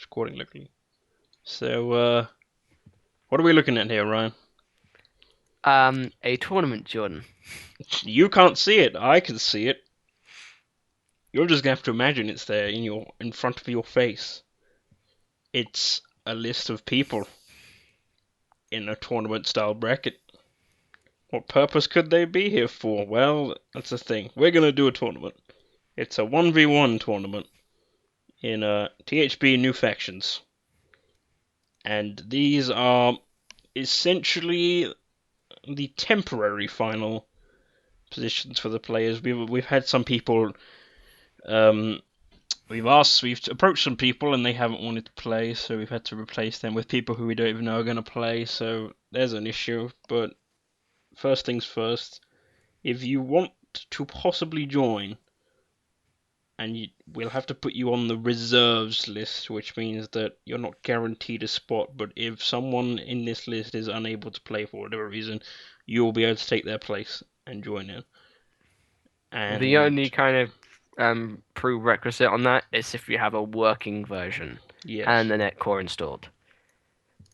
accordingly. So, what are we looking at here, Ryan? A tournament, Jordan. You can't see it. I can see it. You're just gonna have to imagine it's there in front of your face. It's a list of people in a tournament style bracket. What purpose could they be here for? Well, that's the thing. We're gonna do a tournament. It's a 1v1 tournament in THB New Factions. And these are essentially the temporary final positions for the players. We've had some people. Um, we've approached some people and they haven't wanted to play, so we've had to replace them with people who we don't even know are going to play. So there's an issue. But first things first, if you want to possibly join, we'll have to put you on the reserves list, which means that you're not guaranteed a spot. But if someone in this list is unable to play for whatever reason, you'll be able to take their place and join in. The And only kind of prerequisite on that is if you have a working version and yes, the net core installed.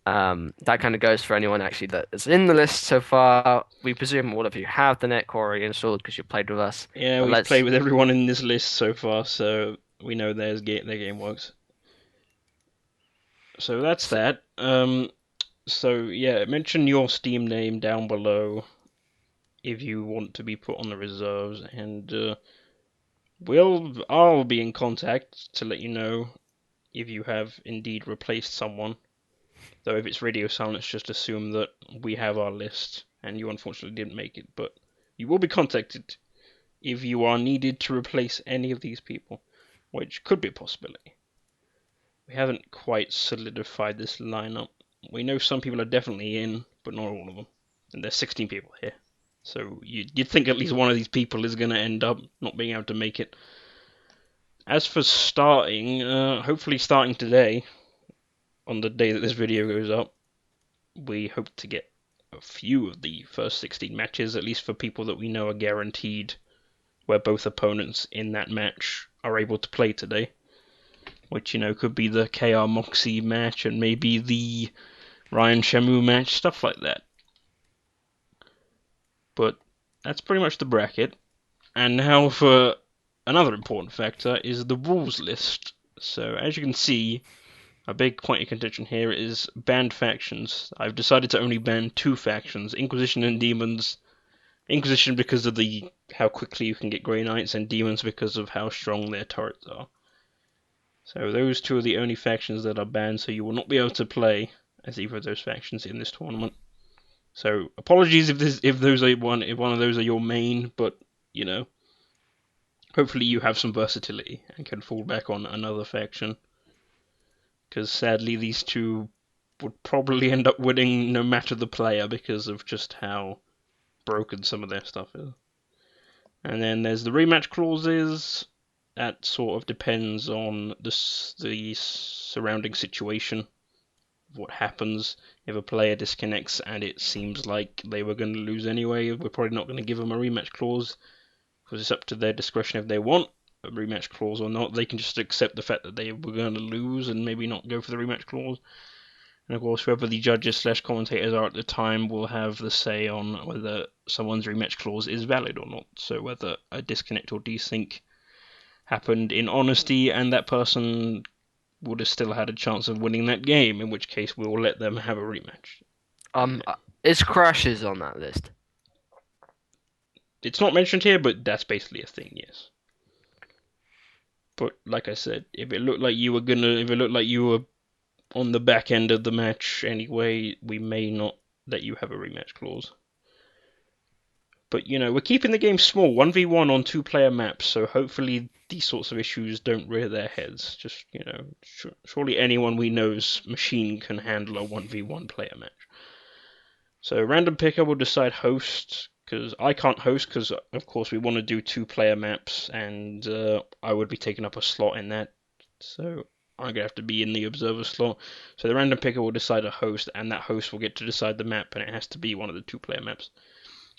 That kind of goes for anyone actually that is in the list so far. We presume all of you have the net core installed because you played with us. yeah, But we've played let's with everyone in this list so far, so we know their game works. So that's that. So yeah, mention your Steam name down below if you want to be put on the reserves, and I'll be in contact to let you know if you have indeed replaced someone. Though if it's radio silence, just assume that we have our list and you unfortunately didn't make it. But you will be contacted if you are needed to replace any of these people, which could be a possibility. We haven't quite solidified this lineup. We know some people are definitely in, but not all of them. And there's 16 people here. So you'd think at least one of these people is going to end up not being able to make it. As for starting, hopefully starting today, on the day that this video goes up, we hope to get a few of the first 16 matches, at least for people that we know are guaranteed, where both opponents in that match are able to play today. Which, could be the KR Moxie match and maybe the Ryan Shamu match, stuff like that. But that's pretty much the bracket. And now for another important factor is the rules list. So as you can see, a big point of contention here is banned factions. I've decided to only ban two factions, Inquisition and Demons. Inquisition because of how quickly you can get Grey Knights, and Demons because of how strong their turrets are. So those two are the only factions that are banned, so you will not be able to play as either of those factions in this tournament. So apologies if one of those are your main, but you know, hopefully you have some versatility and can fall back on another faction. Because sadly these two would probably end up winning no matter the player because of just how broken some of their stuff is. And then there's the rematch clauses. That sort of depends on the surrounding situation. What happens if a player disconnects and it seems like they were going to lose anyway. We're probably not going to give them a rematch clause because it's up to their discretion if they want a rematch clause or not. They can just accept the fact that they were going to lose and maybe not go for the rematch clause. And of course, whoever the judges slash commentators are at the time will have the say on whether someone's rematch clause is valid or not. So whether a disconnect or desync happened in honesty and that person would have still had a chance of winning that game, in which case we will let them have a rematch. um, is crashes on that list? It's not mentioned here, but that's basically a thing, yes. But like I said, if it looked like you were on the back end of the match anyway, we may not let you have a rematch clause. But we're keeping the game small, 1v1 on two-player maps, so hopefully these sorts of issues don't rear their heads. Just, surely anyone we know's machine can handle a 1v1 player match. So random picker will decide host, because I can't host, because of course we want to do two-player maps, and I would be taking up a slot in that. So I'm going to have to be in the observer slot. So the random picker will decide a host, and that host will get to decide the map, and it has to be one of the two-player maps.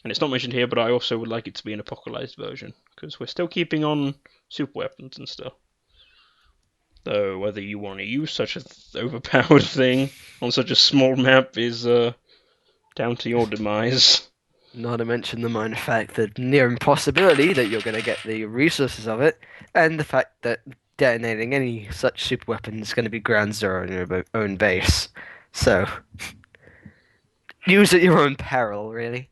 And it's not mentioned here, but I also would like it to be an apocalypsed version, because we're still keeping on super weapons and stuff. So whether you want to use such an overpowered thing on such a small map is down to your demise. Not to mention the minor fact that near impossibility that you're going to get the resources of it, and the fact that detonating any such super weapon is going to be ground zero on your own base. So, use at your own peril, really.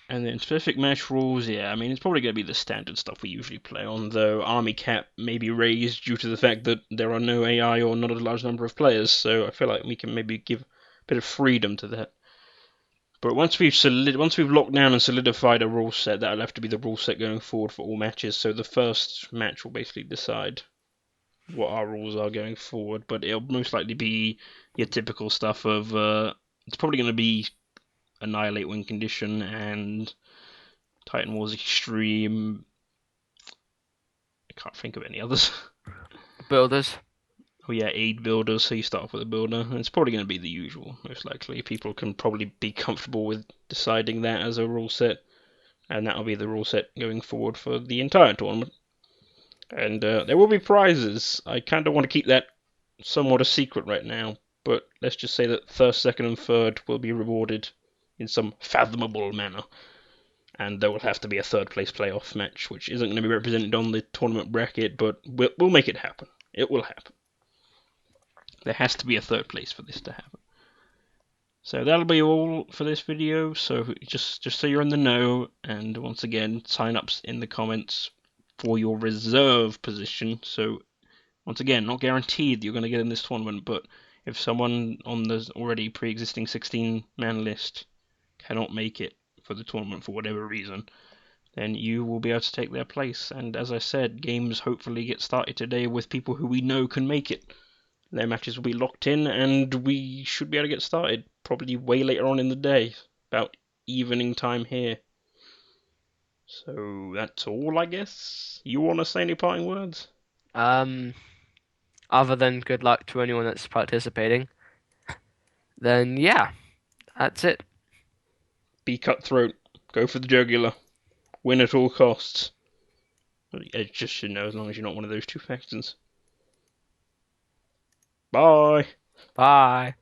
And then specific match rules, yeah, I mean, it's probably going to be the standard stuff we usually play on, though army cap may be raised due to the fact that there are no AI or not a large number of players, so I feel like we can maybe give a bit of freedom to that. But once we've locked down and solidified a rule set, that'll have to be the rule set going forward for all matches, so the first match will basically decide what our rules are going forward, but it'll most likely be your typical stuff of, it's probably going to be Annihilate win condition and Titan Wars Extreme. I can't think of any others. Builders. Oh yeah, aid builders. So you start off with a builder. And it's probably going to be the usual, most likely. People can probably be comfortable with deciding that as a rule set, and that'll be the rule set going forward for the entire tournament. And there will be prizes. I kind of want to keep that somewhat a secret right now, but let's just say that first, second, and third will be rewarded in some fathomable manner. And there will have to be a third place playoff match, which isn't going to be represented on the tournament bracket, but we'll make it happen. It will happen. There has to be a third place for this to happen. So that'll be all for this video. So just so you're in the know, and once again, sign ups in the comments for your reserve position. So once again, not guaranteed that you're going to get in this tournament, but if someone on the already pre-existing 16-man list cannot make it for the tournament for whatever reason, then you will be able to take their place. And as I said, games hopefully get started today with people who we know can make it. Their matches will be locked in, and we should be able to get started probably way later on in the day, about evening time here. So that's all, I guess. You want to say any parting words? Um, Other than good luck to anyone that's participating, then yeah, that's it. Be cutthroat. Go for the jugular. Win at all costs. Edge just should know as long as you're not one of those two factions. Bye. Bye.